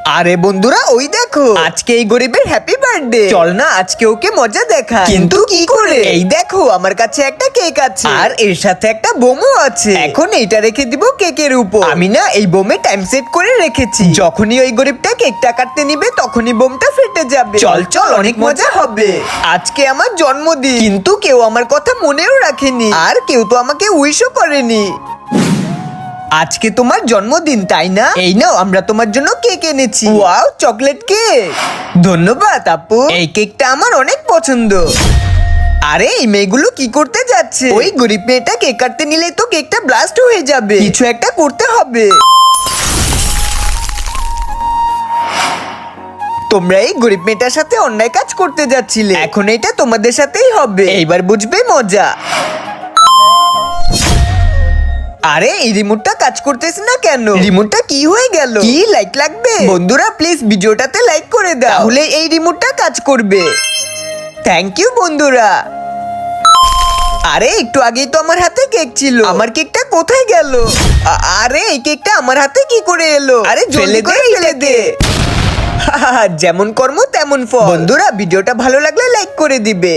আরে বন্ধুরা ওই দেখো আজকে এই গরিবের হ্যাপি বার্থডে। চল না আজকে ওকে মজা দেখা, কিন্তু কি করে? এই দেখো আমার কাছে একটা কেক আছে আর এর সাথে একটা বোমও আছে। এখন এইটা রেখে দিব কেকের উপর। আমি না এই বোমে টাইম সেট করে রেখেছি, যখনই ওই গরিবটা কেকটা কাটতে নিবে তখনই বোমটা ফেটে যাবে। চল চল অনেক মজা হবে। আজকে আমার জন্মদিন, কিন্তু কেউ আমার কথা মনেও রাখেনি আর কেউ তো আমাকে উইশও করেনি। আজকে তোমার জন্মদিন তাই না? এই নাও আমরা তোমার জন্য কেক এনেছি। Wow, chocolate cake. ধন্যবাদ আপু, এই কেকটা আমার অনেক পছন্দ। আরে এই মেয়েগুলো কি করতে যাচ্ছে? ওই গরিব মেয়েটা কেক কাটতে নিলে তো কেকটা ব্লাস্ট হয়ে যাবে, কিছু একটা করতে হবে। তোমরা এই গরিব মেয়েটার সাথে অন্যায় কাজ করতে যাচ্ছিলে, এখন এটা তোমাদের সাথেই হবে। এইবার বুঝবে মজা। আরে এই রিমোটটা কাজ করতেছে না কেন? রিমোটটা কি হয়ে গেল? কি লাইক লাগবে? বন্ধুরা প্লিজ ভিডিওটাতে লাইক করে দাও, তাহলে এই রিমোটটা কাজ করবে। থ্যাংক ইউ বন্ধুরা। আরে একটু আগেই তো আমার হাতে কেক ছিল, আমার কেকটা কোথায় গেল? আরে এই কেকটা আমার হাতে কি করে এলো? আরে জলদি করে ফেলে দে। যেমন কর্ম তেমন ফল। বন্ধুরা ভিডিওটা ভালো লাগলে লাইক করে দিবে।